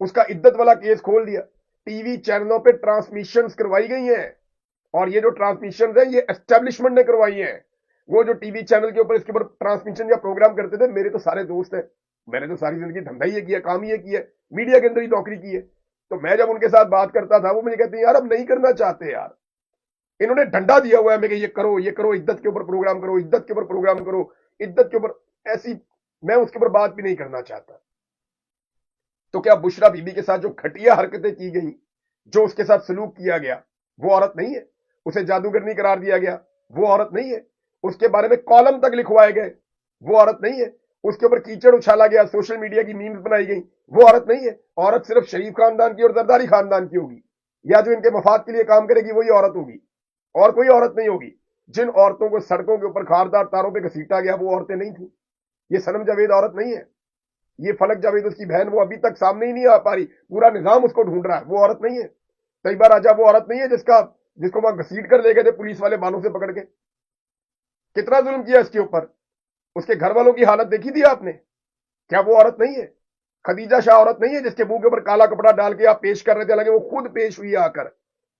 اس کا عدت والا کیس کھول دیا، ٹی وی چینلوں پہ ٹرانسمیشنز کروائی گئی ہیں، اور یہ جو ٹرانسمیشنز ہیں یہ اسٹیبلشمنٹ نے کروائی ہیں۔ وہ جو ٹی وی چینل کے اوپر اس کے اوپر ٹرانسمیشن یا پروگرام کرتے تھے، میرے تو سارے دوست ہیں، میں نے تو ساری زندگی دھندا ہی یہ کیا، کام یہ کیا، میڈیا کے اندر ہی نوکری کی ہے۔ تو میں جب ان کے ساتھ بات کرتا تھا وہ مجھے کہتے ہیں یار اب نہیں کرنا چاہتے یار، انہوں نے ڈنڈا دیا ہوا ہے ہمیں کہ یہ کرو یہ کرو، عدت کے اوپر پروگرام کرو، عدت کے اوپر پروگرام کرو، عدت کے اوپر ایسی، میں اس کے اوپر بات بھی نہیں کرنا چاہتا۔ تو کیا بشرا بی بی کے ساتھ جو گھٹیا حرکتیں کی گئی، جو اس کے ساتھ سلوک کیا گیا، وہ عورت نہیں ہے؟ اسے جادوگرنی قرار دیا گیا، وہ عورت نہیں ہے؟ اس کے بارے میں کالم تک لکھوائے گئے، وہ عورت نہیں ہے؟ اس کے اوپر کیچڑ اچھالا گیا، سوشل میڈیا کی میمز بنائی گئی، وہ عورت نہیں ہے؟ عورت صرف شریف خاندان کی اور زرداری خاندان کی ہوگی، یا جو ان کے مفاد کے لیے کام کرے گی وہی عورت ہوگی، اور کوئی عورت نہیں ہوگی۔ جن عورتوں کو سڑکوں کے اوپر خاردار تاروں پہ گھسیٹا گیا وہ عورتیں نہیں تھیں۔ یہ صنم جاوید عورت نہیں ہے، یہ فلک جاوید اس کی بہن، وہ ابھی تک سامنے ہی نہیں آ پا رہی، پورا نظام اس کو ڈھونڈ رہا ہے، وہ عورت نہیں ہے۔ طیبہ راجہ وہ عورت نہیں ہے جس کو وہاں گھسیٹ کر لے گئے تھے پولیس والے بالوں سے پکڑ کے؟ کتنا ظلم کیا اس کے اوپر، اس کے گھر والوں کی حالت دیکھی تھی آپ نے؟ کیا وہ عورت نہیں ہے؟ خدیجہ شاہ عورت نہیں ہے جس کے منہ کے اوپر کالا کپڑا ڈال کے آپ پیش کر رہے تھے، حالانکہ وہ خود پیش ہوئی آ کر،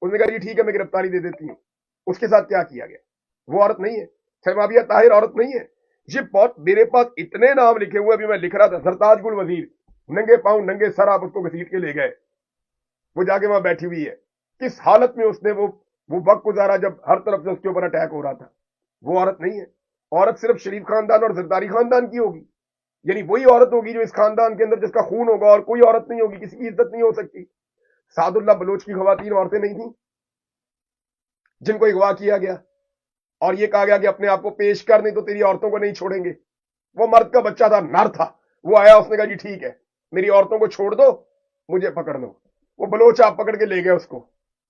اس نے کہا جی ٹھیک ہے میں گرفتاری دے دیتی ہوں۔ اس کے ساتھ کیا کیا گیا؟ وہ عورت نہیں ہے؟ سیمابیہ طاہر عورت نہیں ہے؟ یہ بہت، میرے پاس اتنے نام لکھے ہوئے، ابھی میں لکھ رہا تھا، سرتاج گل وزیر، ننگے پاؤں ننگے سر آپ اس کو گھسیٹ کے لے گئے، وہ جا کے وہاں بیٹھی ہوئی ہے، کس حالت میں اس نے وہ وقت گزارا جب ہر طرف سے اس کے اوپر اٹیک ہو رہا تھا۔ وہ عورت نہیں ہے؟ عورت صرف شریف خاندان اور زرداری خاندان کی ہوگی، یعنی وہی عورت ہوگی جو اس خاندان کے اندر جس کا خون ہوگا، اور کوئی عورت نہیں ہوگی، کسی کی عزت نہیں ہو سکتی۔ سعد اللہ بلوچ کی خواتین عورتیں نہیں تھیں جن کو اغوا کیا گیا اور یہ کہا گیا کہ اپنے آپ کو پیش کر، نہیں تو تیری عورتوں کو نہیں چھوڑیں گے؟ وہ مرد کا بچہ تھا، نر تھا، وہ آیا، اس نے کہا جی ٹھیک ہے میری عورتوں کو چھوڑ دو، مجھے پکڑ لو۔ وہ بلوچ آپ پکڑ کے لے گئے اس کو،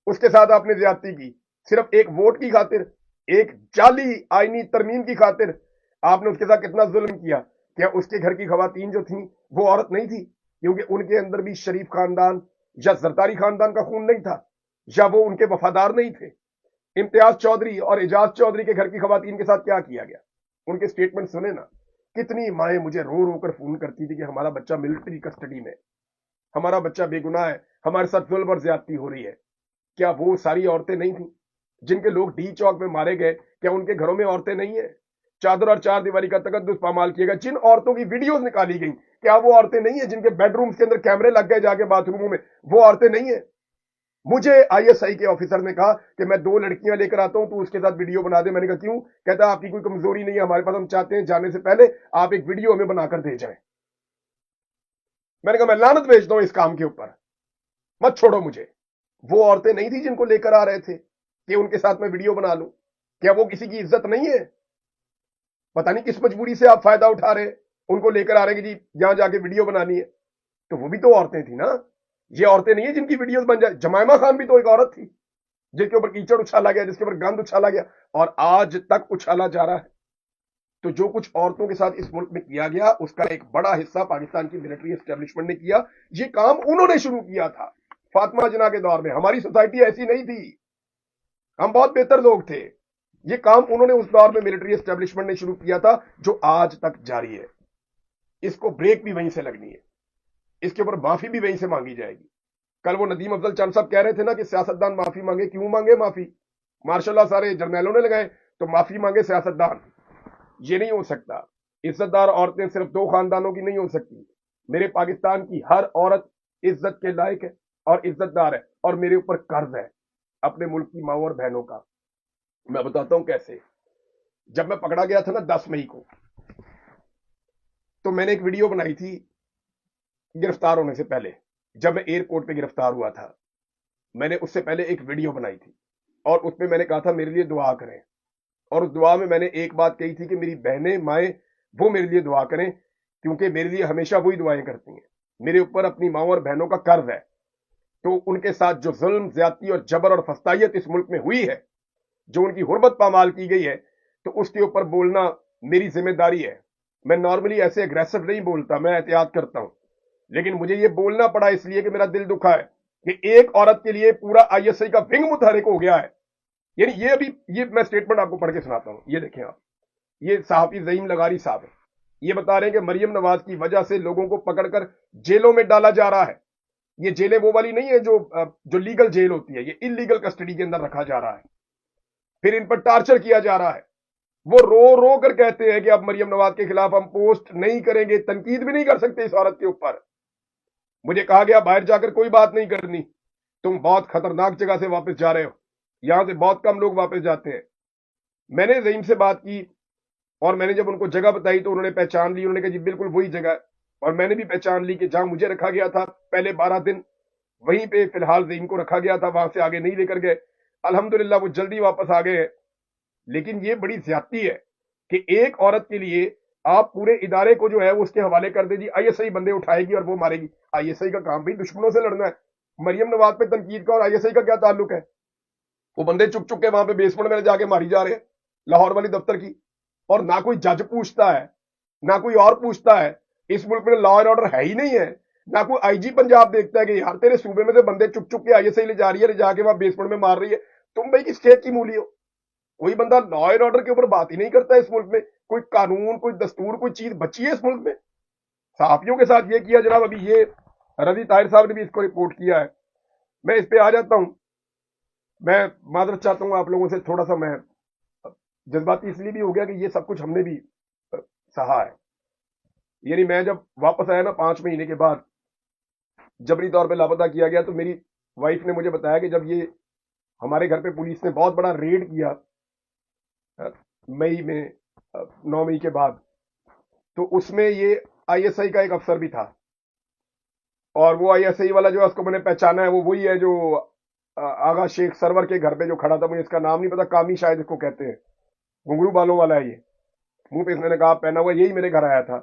اس کے ساتھ آپ نے زیادتی کی، صرف ایک ووٹ کی خاطر، ایک جعلی آئینی ترمیم کی خاطر آپ نے اس کے ساتھ کتنا ظلم کیا۔ کیا اس کے گھر کی خواتین جو تھیں وہ عورت نہیں تھی؟ کیونکہ ان کے اندر بھی شریف خاندان یا زرداری خاندان کا خون نہیں تھا، یا وہ ان کے وفادار نہیں تھے؟ امتیاز چودھری اور اعجاز چودھری کے گھر کی خواتین کے ساتھ کیا کیا گیا؟ ان کے سٹیٹمنٹ سنے نا، کتنی مائیں مجھے رو رو کر فون کرتی تھی کہ ہمارا بچہ ملٹری کسٹڈی میں، ہمارا بچہ بے گناہ ہے، ہمارے ساتھ ظلم اور زیادتی ہو رہی ہے۔ کیا وہ ساری عورتیں نہیں تھیں جن کے لوگ ڈی چوک میں مارے گئے؟ کیا ان کے گھروں میں عورتیں نہیں ہیں؟ چادر اور چار دیواری کا تقدس پامال کیے گا، جن عورتوں کی ویڈیوز نکالی گئیں، کیا وہ عورتیں نہیں ہیں جن کے بیڈ رومز کے اندر کیمرے لگ گئے جا کے باتھ روموں میں؟ وہ عورتیں نہیں ہیں؟ مجھے آئی ایس آئی کے آفیسر نے کہا کہ میں 2 لڑکیاں لے کر آتا ہوں، تو اس کے ساتھ ویڈیو بنا دے۔ میں نے کہا کیوں؟ کہتا آپ کی کوئی کمزوری نہیں ہے ہمارے پاس، ہم چاہتے ہیں جانے سے پہلے آپ ایک ویڈیو ہمیں بنا کر دے جائیں۔ میں نے کہا میں لعنت بھیجتا ہوں اس کام کے اوپر، مت چھوڑو مجھے۔ وہ عورتیں نہیں تھی جن کو لے کر آ رہے تھے کہ ان کے ساتھ میں ویڈیو بنا لوں؟ کیا وہ کسی کی عزت نہیں ہے؟ پتہ نہیں کس مجبوری سے آپ فائدہ اٹھا رہے، ان کو لے کر آ رہے کہ جی یہاں جا کے ویڈیو بنانی ہے، تو وہ بھی تو عورتیں تھیں نا۔ یہ عورتیں نہیں ہیں جن کی ویڈیوز بن جائے؟ جمائمہ خان بھی تو ایک عورت تھی جس کے اوپر کیچڑ اچھالا گیا، جس کے اوپر گند اچھالا گیا، اور آج تک اچھالا جا رہا ہے۔ تو جو کچھ عورتوں کے ساتھ اس ملک میں کیا گیا اس کا ایک بڑا حصہ پاکستان کی ملٹری اسٹیبلشمنٹ نے کیا۔ یہ کام انہوں نے شروع کیا تھا فاطمہ جناح کے دور میں۔ ہماری سوسائٹی ایسی نہیں تھی، ہم بہت بہتر لوگ تھے۔ یہ کام انہوں نے اس دور میں ملٹری اسٹیبلشمنٹ نے شروع کیا تھا، جو آج تک جاری ہے۔ اس کو بریک بھی وہیں سے لگنی ہے، اس کے اوپر معافی بھی وہیں سے مانگی جائے گی۔ کل وہ ندیم افضل چند صاحب کہہ رہے تھے نا کہ سیاستدان معافی مانگے، کیوں مانگے معافی؟ ماشاء اللہ سارے جرنیلوں نے لگائے، تو معافی مانگے سیاستدان؟ یہ نہیں ہو سکتا۔ عزت دار عورتیں صرف 2 خاندانوں کی نہیں ہو سکتی۔ میرے پاکستان کی ہر عورت عزت کے لائق ہے اور عزت دار ہے، اور میرے اوپر قرض ہے اپنے ملک کی ماؤں اور بہنوں کا۔ میں بتاتا ہوں کیسے۔ جب میں پکڑا گیا تھا نا 10 مئی کو، تو میں نے ایک ویڈیو بنائی تھی گرفتار ہونے سے پہلے، جب میں ایئرپورٹ پہ گرفتار ہوا تھا، میں نے اس سے پہلے ایک ویڈیو بنائی تھی، اور اس میں میں نے کہا تھا میرے لیے دعا کریں، اور اس دعا میں میں نے ایک بات کہی تھی کہ میری بہنیں مائیں وہ میرے لیے دعا کریں، کیونکہ میرے لیے ہمیشہ وہی دعائیں کرتی ہیں۔ میرے اوپر اپنی ماؤں اور بہنوں کا قرض ہے، تو ان کے ساتھ جو ظلم زیادتی اور جبر اور فستائیت اس ملک میں ہوئی ہے، جو ان کی حرمت پامال کی گئی ہے، تو اس کے اوپر بولنا میری ذمہ داری ہے۔ میں نارملی ایسے اگریسو نہیں بولتا، میں احتیاط کرتا ہوں، لیکن مجھے یہ بولنا پڑا اس لیے کہ میرا دل دکھا ہے کہ ایک عورت کے لیے پورا آئی ایس آئی کا ونگ متحرک ہو گیا ہے۔ یعنی یہ میں سٹیٹمنٹ آپ کو پڑھ کے سناتا ہوں، یہ دیکھیں آپ، یہ صحافی زعیم لغاری صاحب ہے، یہ بتا رہے ہیں کہ مریم نواز کی وجہ سے لوگوں کو پکڑ کر جیلوں میں ڈالا جا رہا ہے۔ یہ جیلیں وہ والی نہیں ہے جو لیگل جیل ہوتی ہے, یہ انلیگل کسٹڈی کے اندر رکھا جا رہا ہے. پھر ان پر ٹارچر کیا جا رہا ہے. وہ رو رو کر کہتے ہیں کہ اب مریم نواز کے خلاف ہم پوسٹ نہیں کریں گے, تنقید بھی نہیں کر سکتے اس عورت کے اوپر. مجھے کہا گیا باہر جا کر کوئی بات نہیں کرنی, تم بہت خطرناک جگہ سے واپس جا رہے ہو, یہاں سے بہت کم لوگ واپس جاتے ہیں. میں نے زعیم سے بات کی اور میں نے جب ان کو جگہ بتائی تو انہوں نے پہچان لی. انہوں نے کہا جی بالکل وہی جگہ ہے, اور میں نے بھی پہچان لی کہ جہاں مجھے رکھا گیا تھا پہلے 12 دن, وہیں پہ فی الحال زعیم کو رکھا گیا تھا, وہاں سے آگے نہیں لے کر گئے. الحمدللہ وہ جلدی واپس آ گئے ہیں. لیکن یہ بڑی زیادتی ہے کہ ایک عورت کے لیے آپ پورے ادارے کو جو ہے وہ اس کے حوالے کر دے. جی آئی ایس آئی بندے اٹھائے گی اور وہ مارے گی. آئی ایس آئی کا کام بھی دشمنوں سے لڑنا ہے. مریم نواز پہ تنقید کا اور آئی ایس آئی کا کیا تعلق ہے؟ وہ بندے چک چک کے وہاں پہ بیسمنٹ میں جا کے ماری جا رہے ہیں لاہور والی دفتر کی, اور نہ کوئی جج پوچھتا ہے نہ کوئی اور پوچھتا ہے. اس ملک میں لا اینڈ آرڈر ہے ہی نہیں ہے. نہ کوئی آئی جی پنجاب دیکھتا ہے کہ یار تیرے صوبے میں سے بندے چک چک کے آئی ایس آئی لے جا رہی ہے, لے جا کے وہاں بیسمنٹ میں مار رہی ہے. تم بھائی کس کھیت کی مولی ہو؟ کوئی بندہ لا اینڈ آرڈر کے اوپر بات ہی نہیں کرتا ہے اس ملک میں. کوئی قانون, کوئی دستور, کوئی چیز بچی ہے اس ملک میں؟ صحافیوں کے ساتھ یہ کیا جناب. ابھی یہ رضی طاہر صاحب نے بھی اس کو رپورٹ کیا ہے. میں اس پہ آ جاتا ہوں. میں معذرت چاہتا ہوں آپ لوگوں سے, تھوڑا سا میں جذباتی اس لیے بھی ہو گیا کہ یہ سب کچھ ہم نے بھی سہا ہے. یعنی میں جب واپس آیا نا 5 مہینے کے بعد, جبری طور پہ لاپتہ کیا گیا, تو میری وائف نے مجھے بتایا کہ جب یہ ہمارے گھر پہ پولیس نے بہت بڑا ریڈ کیا مئی میں, 9 مئی کے بعد, تو اس میں یہ آئی ایس آئی کا ایک افسر بھی تھا. اور وہ آئی ایس آئی والا جو ہے اس کو میں نے پہچانا ہے, وہ وہی ہے جو آغا شیخ سرور کے گھر پہ جو کھڑا تھا. مجھے اس کا نام نہیں پتا, کامی شاید اس کو کہتے ہیں, گھنگرو بالوں والا ہے یہ, منہ پہ اس نے نقاب پہنا ہوا, یہی میرے گھر آیا تھا.